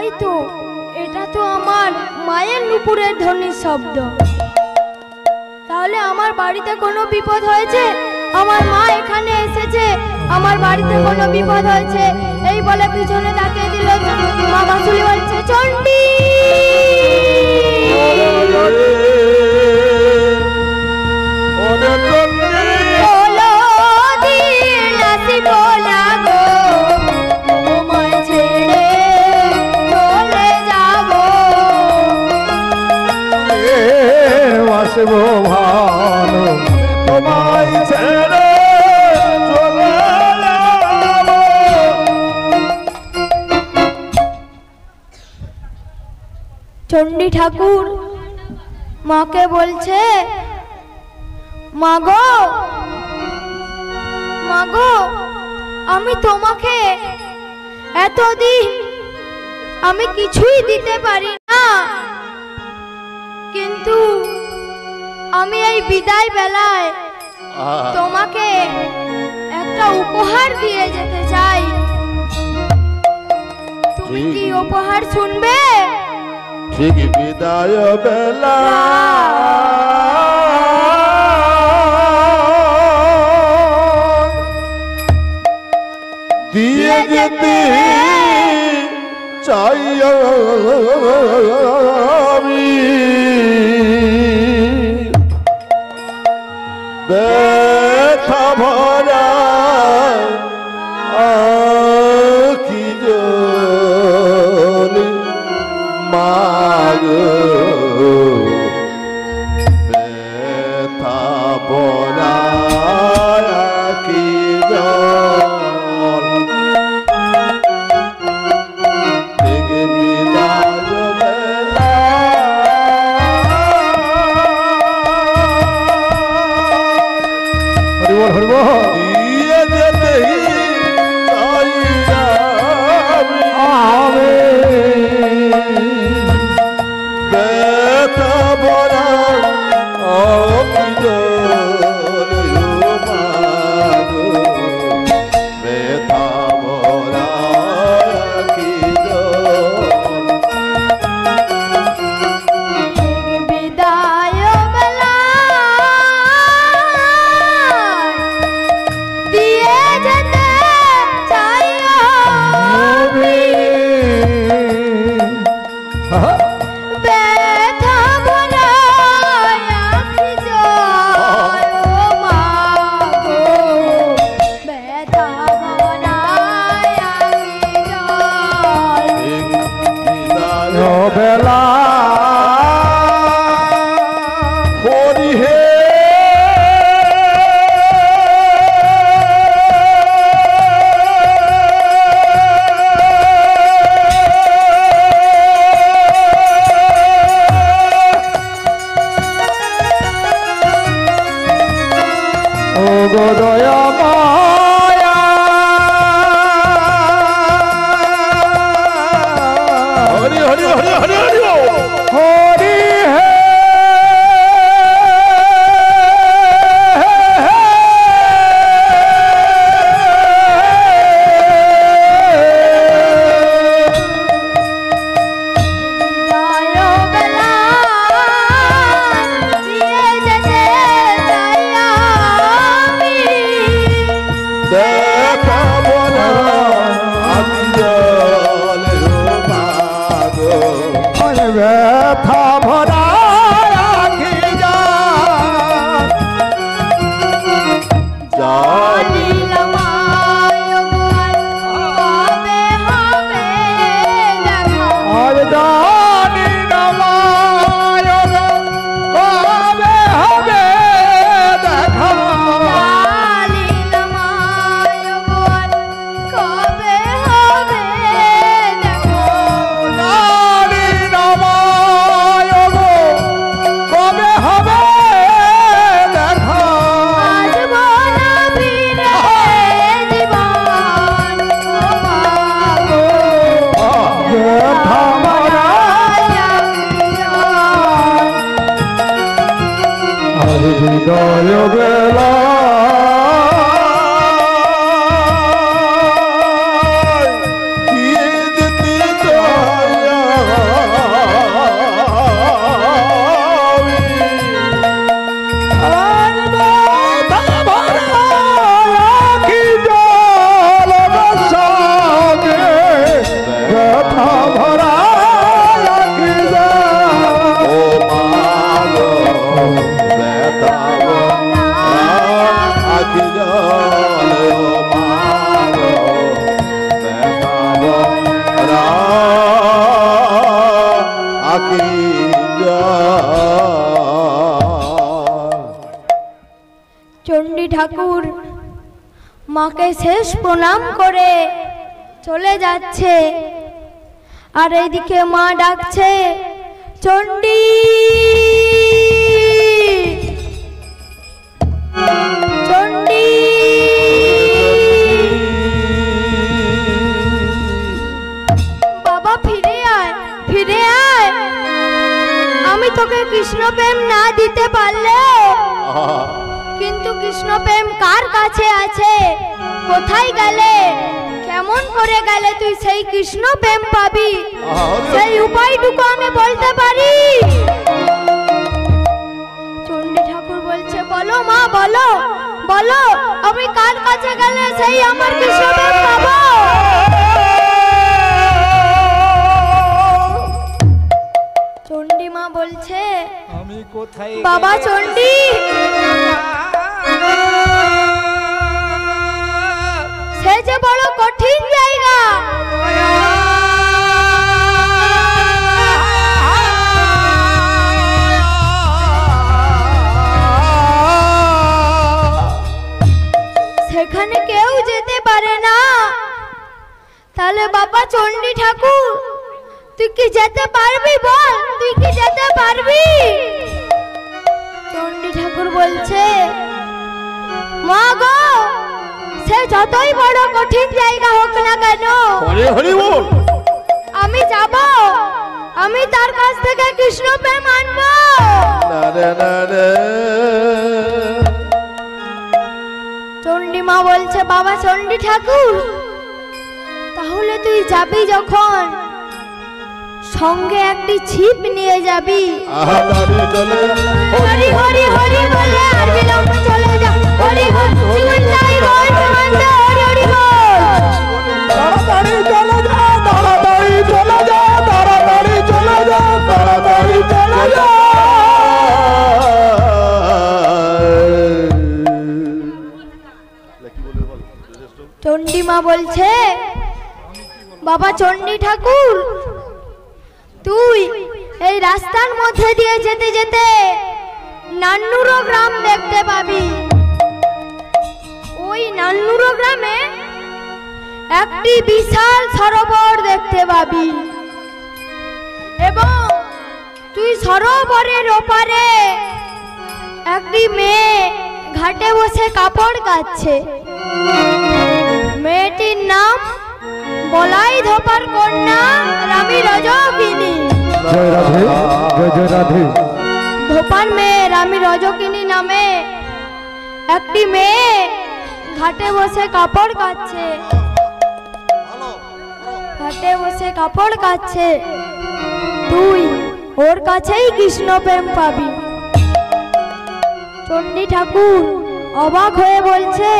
তাই তো, এটা তো আমার মায়ের নুপুরের ধ্বনির শব্দ। তাহলে আমার বাড়িতে কোনো বিপদ হয়েছে, আমার মা এখানে এসেছে, আমার বাড়িতে কোনো বিপদ হয়েছে এই বলে পিছনে তাকিয়ে দিল। মা বাঁশুলি বলছে, চণ্ডী ভালো তোমায় ছেড়ে চলে যাব। চণ্ডী ঠাকুর মাকে বলছে, মাগো মাগো, আমি তোমাকে এতদিন আমি কিছুই দিতে পারি না, কিন্তু আমি এই বিদায় বেলায় তোমাকে একটা উপহার দিয়ে যেতে চাই। তুমি কি উপহার শুনবে? ঠিক বিদায় বেলা দিয়ে যেতে চাই আমি, ব্যথা ভরা আখি জল মাগো, ব্যথা ভরা আখি জল থেকে বিদায় বেলা দিয়ে যেতে চাই আমি, ব্যথা ভরা আখি জল মাগো, ব্যথা ভরা আখি জল বিদায় বেলা দিয়ে যেতে চাই আমি, ব্যথা ভরা আখি জল মাগো, ব্যথা ভরা আখি জল বিদায় বেলা হরি হে ও গো দয়া মায়া হরি হরি হরি হরি হরি হরি হে বিদায় বেলা দিয়ে যেতে চাই আমি, দেখা বলা আখি জল মাগো, ব্যথা ভরা আখি জল জানিল মায়গোয়াল কবে হবে দেখা, আর জানি না মায়গ কবে হবে দেখা, জানিল মায়গোয়াল কবে হবে দেখা, জানি না মায়গ কবে হবে দেখা, আসব না ফিরে জীবন ও মাগো, ব্যথা ভরা হৃদয় বেলা দিয়ে যেতে চাই ভরা আখি জল ও মাগো ব্যথা আখি জল ও মাগো ব্যথা আখি চণ্ডী ঠাকুর মাকে শেষ প্রণাম করে চলে যাচ্ছে, আর এইদিকে মা ডাকছে, চণ্ডী চণ্ডী বাবা ফিরে আয়, ফিরে আয়। আমি তোকে কৃষ্ণ প্রেম না দিতে পারলেও কিন্তু কৃষ্ণ প্রেম কার কাছে আছে, কোথায় গেলে, কেমন করে গেলে তুই সেই কৃষ্ণ প্রেম পাবি, সেই উপায়টুকু আমি বলতে পারি। চণ্ডী ঠাকুর বলছে, বলো মা বলো, বলো আমি কার কাছে গেলে সেই আমার কৃষ্ণ প্রেম পাবো। চণ্ডী মা বলছে, আমি কোথায় বাবা চণ্ডী সে যে বড় কঠিন জায়গা, সেখানে কেউ যেতে পারে না। তাহলে বাবা চণ্ডী ঠাকুর তুই কি যেতে পারবি, বল তুই কি যেতে পারবি? চণ্ডী ঠাকুর বলছে, মা গো সে যতই বড় কঠিন জায়গা হোক না কেন আমি যাব, আমি তার কাছ থেকে কৃষ্ণ প্রেম আনবো। চণ্ডী মা বলছে, বাবা চণ্ডী ঠাকুর তাহলে তুই যাবি যখন সঙ্গে একটি ছিপ নিয়ে যাবি। হরি হরি হরি বলে আর বিলম্ব চলে যা, হরি হরি জীবনটাই বল মহান্ত, হরি হরি বল। তাড়াতাড়ি চলে যা, তাড়াতাড়ি চলে যা, তাড়াতাড়ি চলে যা, তাড়াতাড়ি চলে যা। চণ্ডী মা বলছে, বাবা চণ্ডী ঠাকুর তুই এই রাস্তার মধ্যে দিয়ে যেতে যেতে নান্নুর গ্রাম দেখতে পাবি। ওই নান্নুর গ্রামে একটি বিশাল সরোবর দেখতে পাবি, এবং তুই সরোবরের ওপারে একটি মেয়ে ঘাটে বসে কাপড় কাচ্ছে। মেয়েটির নাম বলাই ধোপার কন্যা রামী রজকিনী। জয় রাধে, জয় জয় রাধে। ধোপার মেয়ে রামী রজকিনী নামে একটি মেয়ে ঘাটে বসে কাপড় কাচ্ছে, ঘাটে বসে কাপড় কাচ্ছে। তুই ওর কাছেই কৃষ্ণ প্রেম পাবি। চণ্ডী ঠাকুর অবাক হয়ে বলছে,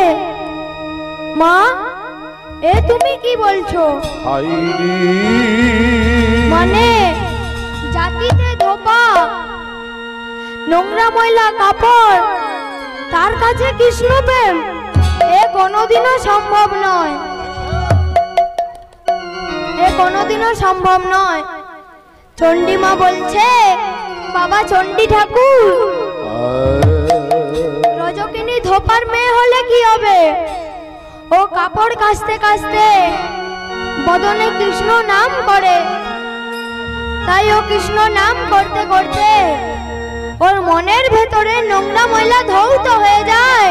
মা এ তুমি কি বলছো? মানে জাতিতে ধোপা, নোংরা ময়লা কাপড়, তার কাছে কৃষ্ণ প্রেম, এ কোনোদিনও সম্ভব নয়, এ কোনোদিনও সম্ভব নয়। চণ্ডী মা বলছে, বাবা চণ্ডী ঠাকুর রজকিনী ধোপার মেয়ে হলে কি হবে, ও কাপড় কাচতে কাচতে বদনে কৃষ্ণ নাম করে, তাই ও কৃষ্ণ নাম করতে করতে ওর মনের ভেতরে নোংরা ময়লা ধৌত হয়ে যায়,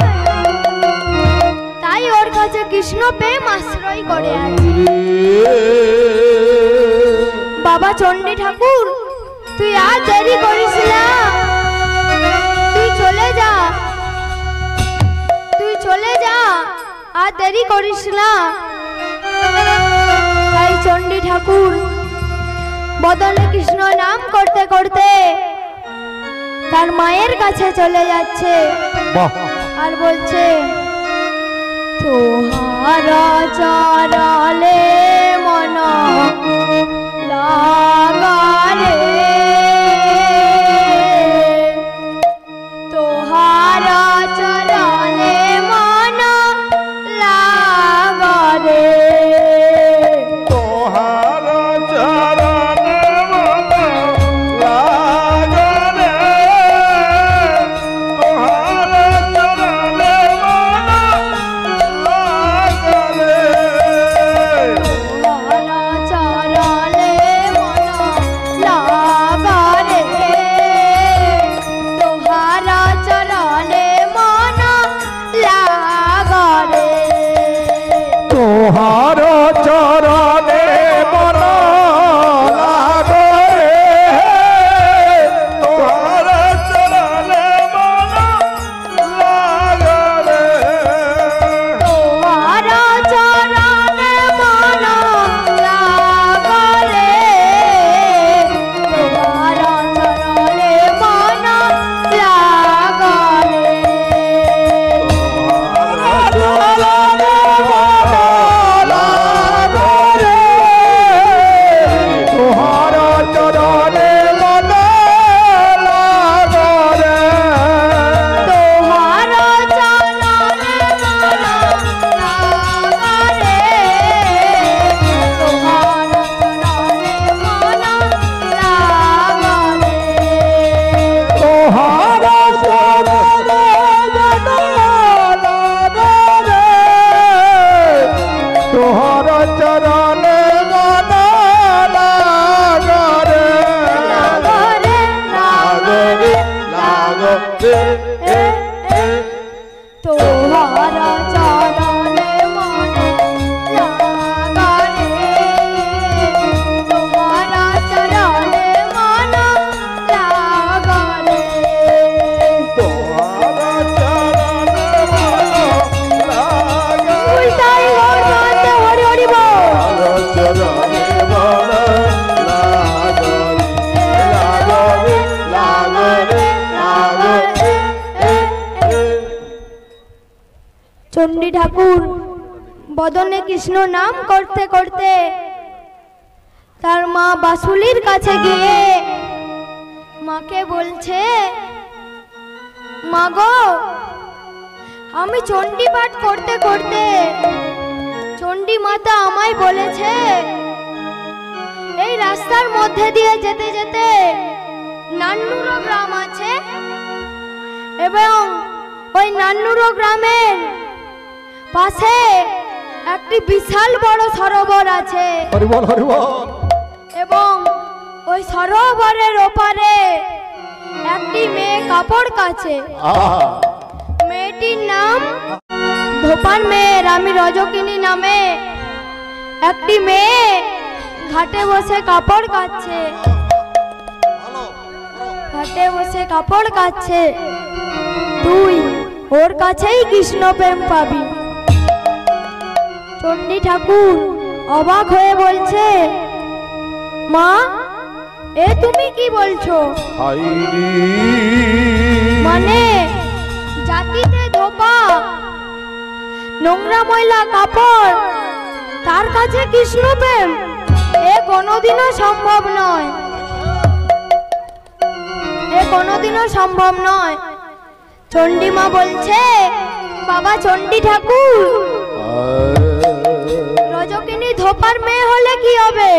তাই ওর কাছে কৃষ্ণ প্রেম আশ্রয় করে আছে। বাবা চণ্ডী ঠাকুর তুই আর দেরি করিস না, তুই চলে যা, তুই চলে যা, আর দেরি করিস না। তাই চণ্ডী ঠাকুর বদনে কৃষ্ণ নাম করতে করতে তার মায়ের কাছে চলে যাচ্ছে, আর বলছে, তোহারা চরলে মন চণ্ডী ঠাকুর বদনে কৃষ্ণ নাম করতে করতে তার মা বাসুলির কাছে গিয়ে মাকে বলছে, মা গো, আমি চণ্ডী পাঠ করতে করতে চণ্ডী মাতা আমায় বলেছে এই রাস্তার মধ্যে দিয়ে যেতে যেতে নান্নুরো গ্রাম আছে এবং ওই নান্নুরো গ্রামের পাশে একটি বিশাল বড় সরোবর আছে এবং ওই সরোবরের ওপারে একটি মেয়ে কাপড় কাচে। মেয়েটির নাম ধোপার মেয়ের আমি রজকিনী নামে একটি মেয়ে ঘাটে বসে কাপড় কাচ্ছে। ঘাটে বসে কাপড় কাচ্ছে, তুই ওর কাছেই কৃষ্ণ প্রেম পাবি। চণ্ডী ঠাকুর অবাক হয়ে বলছে, মা, এ তুমি কি বলছো? মানে জাতিতে ধোপা, নোংরা ময়লা কাপড়, তার কাছে কৃষ্ণ প্রেম? এ কোনোদিনও সম্ভব নয়, এ কোনোদিনও সম্ভব নয়। চণ্ডী মা বলছে, বাবা চণ্ডী ঠাকুর, রজকিনী ধোপার মেয়ে হলে কি হবে?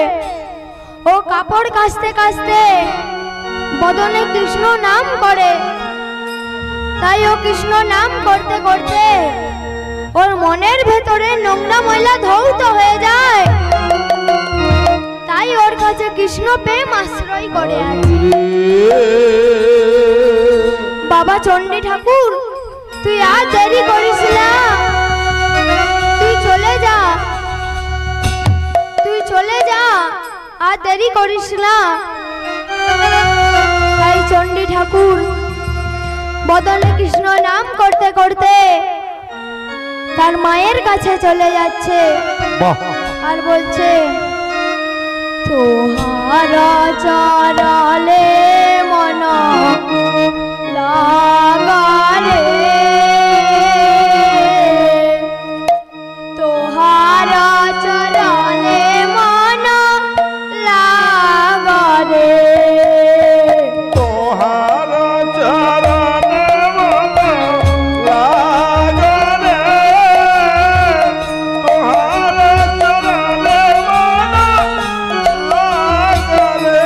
ও কাপড় কাচতে কাচতে বদনে কৃষ্ণ নাম করে, তাই ও কৃষ্ণ নাম করতে করতে ওর মনের ভেতরে নোংরা ময়লা ধৌত হয়ে যায়, তাই ওর কাছে কৃষ্ণ প্রেম আশ্রয় করে আছে। বাবা চণ্ডী ঠাকুর, তুই আর দেরি করিস না, তুই চলে যা, তুই চলে যা, আর দেরি করিস না। তাই চণ্ডী ঠাকুর বদনে কৃষ্ণ নাম করতে করতে তার মায়ের কাছে চলে যাচ্ছে আর বলছে, তোহারা চরলে মন লাগারে, তোহারা চরলে মন লাগারে, তোহারা চরণে মন লাগারে, তোহারা চরণে মন লাগারে।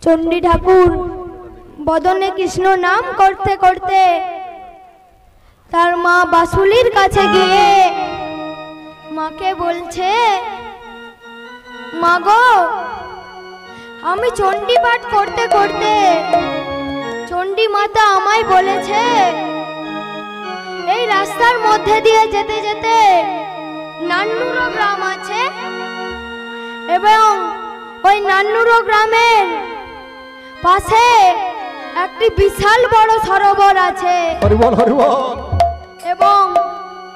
চণ্ডী ঠাকুর বদনে কৃষ্ণ নাম করতে করতে তার মা বাসুলির কাছে গিয়ে মাকে বলছে, মা গো, আমি চণ্ডী পাঠ করতে করতে চণ্ডী মাতা আমায় বলেছে এই রাস্তার মধ্যে দিয়ে যেতে যেতে নান্নুরো গ্রাম আছে এবং ওই নান্নুরো গ্রামের পাশে একটি বিশাল বড় সরোবর আছে হরিবল হরিবল। এবং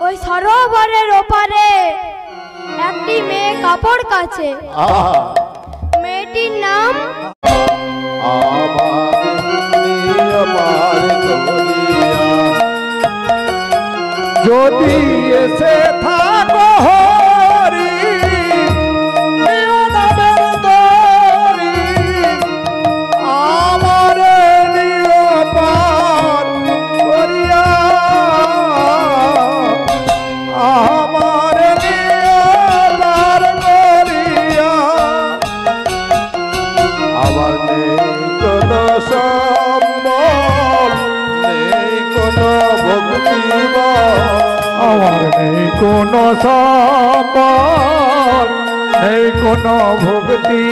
ওই সরোবরের ওপারে একটি মেয়ে কাপড় কাচে। মেয়েটির নাম যদি এসে থাকো হরি প্রিয় নামের তরি, আমার নিয় পার করিয়া, আমার নিয় পার করিয়া, আমার নেই কোনো সম্বল, নেই কোনো ভক্তি, আমার নেই কোনো সম্বল, নেই কোনো ভক্তি,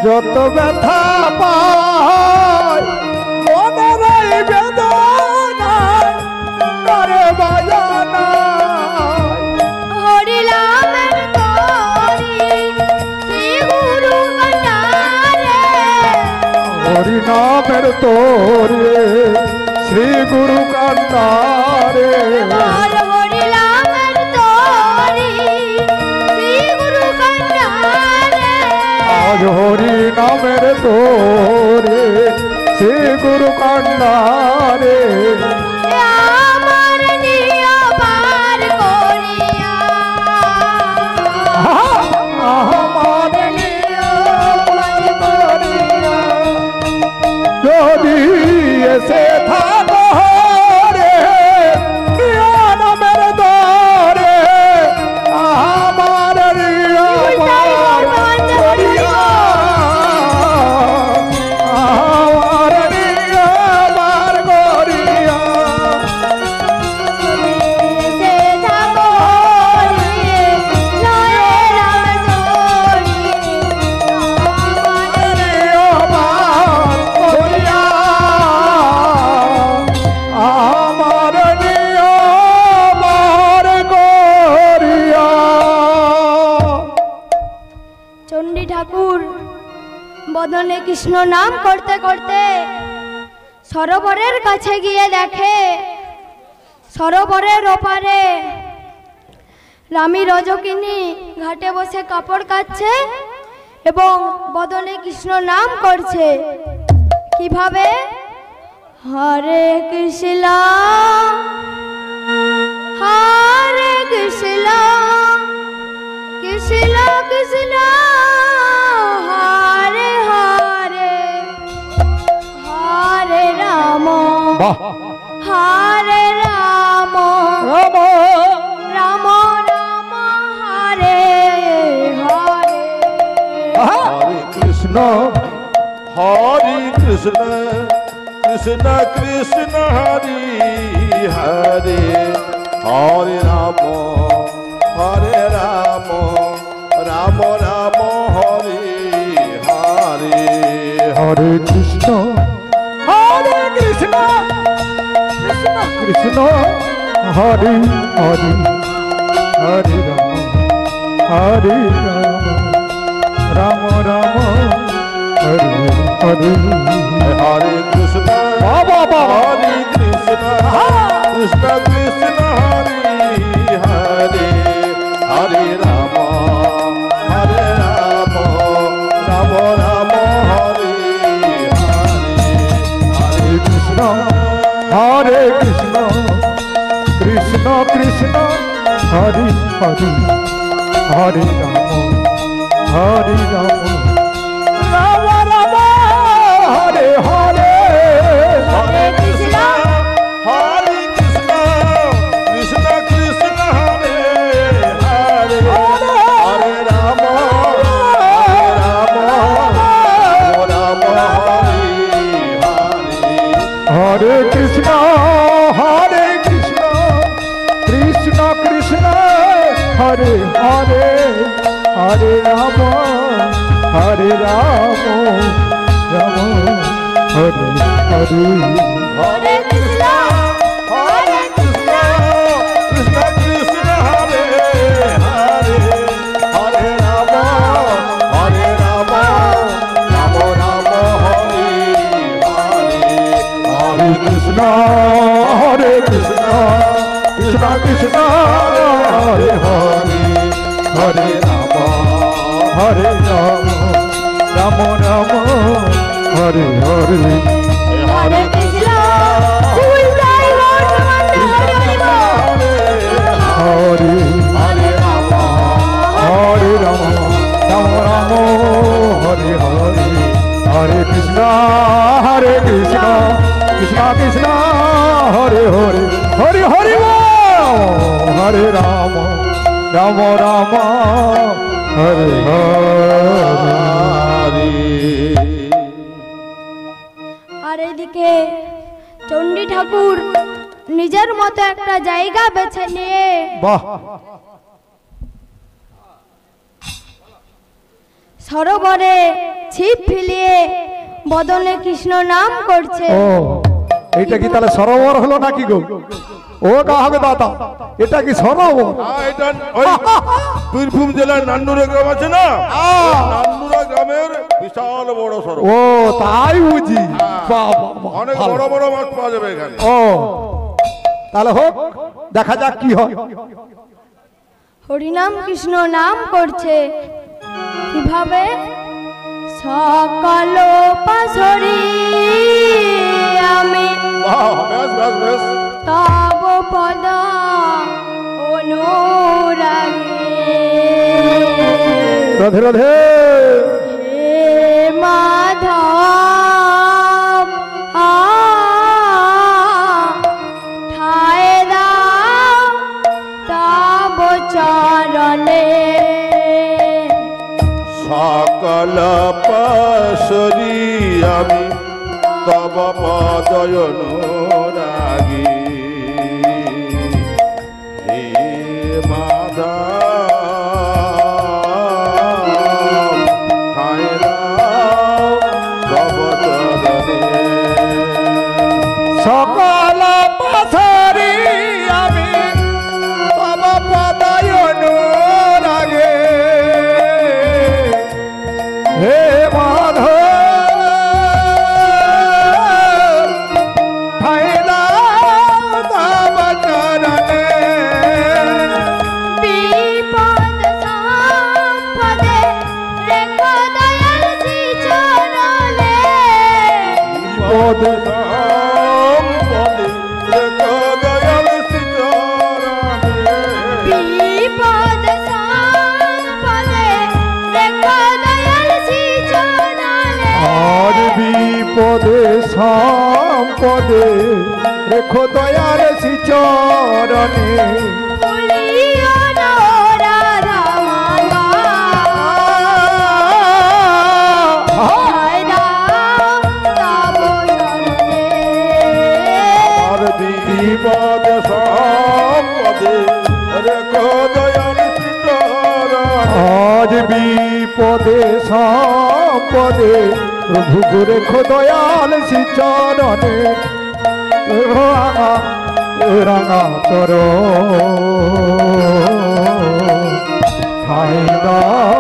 যত ব্যথা পাই মনের এই বেদনায় করে বাজানা, হরিলামের তরি শ্রী গুরু কান্ডারে, হরি নামের তোরে শ্রী গুরু কান্ডারে, হরিলামের তরি শ্রী গুরু কান্ডারে, আজ হরি নামের তোরে শ্রী গুরু কান্ডারে, আমার নিয় পার করিয়া, আমার নিয় পার করিয়া, যদি এসে থাকো রে প্রিয় নামের দরে, আমার নিয় পার করিয়া, আমার নিয় পার করিয়া, বদনে কৃষ্ণ নাম করতে করতে সরোবরের কাছে গিয়ে দেখে সরোবরের ওপারে রামী রজকিনী ঘাটে বসে কাপড় কাচ্ছে এবং বদনে কৃষ্ণ নাম করছে। কিভাবে? হরে কৃষ্ণ হরে কৃষ্ণ কৃষ্ণ কৃষ্ণ হরে হরে হরে রাম হরে রাম রাম রাম রাম হরে হরে। হরে কৃষ্ণ কৃষ্ণ কৃষ্ণ হরে হরে হরে রাম রাম রাম হরে হরে। হরে কৃষ্ণ কৃষ্ণ কৃষ্ণ হরে হরে হরে রাম রাম রাম হরে হরে। হরে কৃষ্ণ হরে কৃষ্ণ কৃষ্ণ কৃষ্ণ হরে হরে হরে রাম রাম রাম হরে হরে। হরে কৃষ্ণ কৃষ্ণ কৃষ্ণ হরে হরে হরে রাম রাম রাম হরে হরে। হরে কৃষ্ণ কৃষ্ণ কৃষ্ণ হরে হরে হরে রাম রাম হরে হরে। হরে কৃষ্ণ কৃষ্ণ কৃষ্ণ হরে হরে হরে রাম রাম হরে হরে। হরে কৃষ্ণ কৃষ্ণ কৃষ্ণ হরে হরে হরে রাম রাম রাম হরে হরে। হরে কৃষ্ণ কৃষ্ণ কৃষ্ণ হরে হরে হরে রাম রাম রাম হরে হরে। হরে কৃষ্ণ ফুল গাই বর্তমানে হরে হরে হরে রাম রাম হরে হরে। হরে কৃষ্ণ কৃষ্ণ কৃষ্ণ হরে হরে হরে হরে হরে রাম রাম হরে হরে। আর এদিকে চণ্ডী ঠাকুর নিজের মতো একটা জায়গা বেছে নিয়ে বাহ সরোবরে ছিপ ফেলিয়ে বদনে কৃষ্ণ নাম করছে। ও এইটা কি তাহলে সরোবর হলো নাকি গো? ও গাহক দাদা এটা কি সরোবর? এটা ওই বীরভূম জেলার নান্নুরা গ্রাম আছে না, নান্নুরা গ্রামের বিশাল বড় সরোবর। ও তাই বুঝি। বাহ অনেক বড় বড় মাছ পাওয়া যাবে এখানে। ও তাহলে হোক দেখা যাক কি হয়। হরিনাম কৃষ্ণ নাম করছে। কিভাবে? সকাল পাশরি আমি বেশ বেশ বেশ। তব পদ অনুরাগে রাধে রাধে। হে মাধব ঠায় দাও তব চরণে। সকল পাশরি আমি তব পদয়ন রাগি হে মাধব ঠায় দাও তব চরণে। সকল পাথরি আমি তব পদায়ন রাগে হে মাধব সম্পদে রেখো দয়াল শ্রীচরণে ভুলিও না রাধা মাধব হায় দাও তব চরণে। আর বিপদ সম্পদে রেখো দয়াল শ্রীচরণে। আজ বিপদে সম্পদে প্রভু রেখো দয়াল শ্রীচরণে রাঙা রাঙা চরণ ঠাই দাও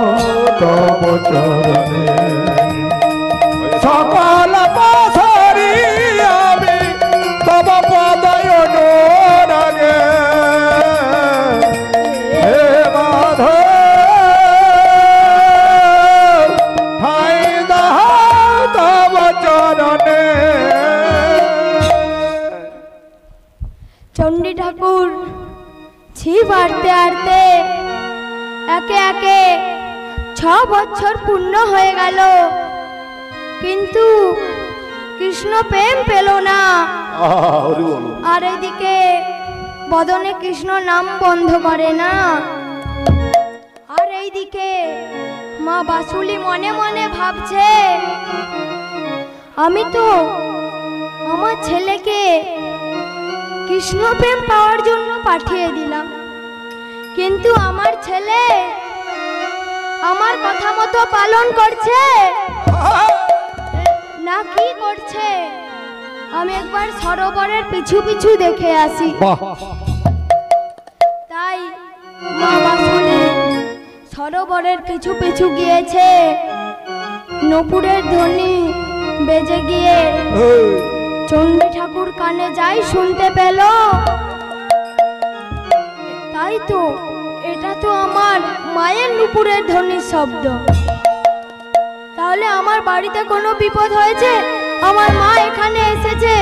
তব চরণে। সকল পাশরি আমি তব পদয় অনুরাগে হে মাধব ঠাই দাও তব চরণে। চণ্ডী ঠাকুর ছিপ হারতে হারতে একে একে 6 বছর পূর্ণ হয়ে গেল, কিন্তু কৃষ্ণ প্রেম পেল না। আর এইদিকে বদনে কৃষ্ণ নাম বন্ধ করে না। আর এইদিকে মা বাসুলি মনে মনে ভাবছে, আমি তো আমার ছেলেকে কৃষ্ণ প্রেম পাওয়ার জন্য পাঠিয়ে দিলাম, কিন্তু আমার ছেলে আমার কথা মতো পালন করছে না কি করছে? আমি একবার সরোবরের পিছু পিছু দেখে আসি। তাই মা বাসুলি সরোবরের পিছু পিছু গিয়েছে। নূপুরের ধ্বনি বেজে গিয়ে চণ্ডী ঠাকুর কানে যাই শুনতে পেল। তাই তো, এটা তো আমার মায়ের নূপুরের ধ্বনির শব্দ। তাহলে আমার বাড়িতে কোনো বিপদ হয়েছে, আমার মা এখানে এসেছে,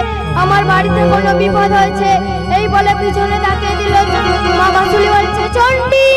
আমার বাড়িতে কোনো বিপদ হয়েছে এই বলে পিছনে তাকিয়ে দিল। মা বাসুলি বলছে, চণ্ডী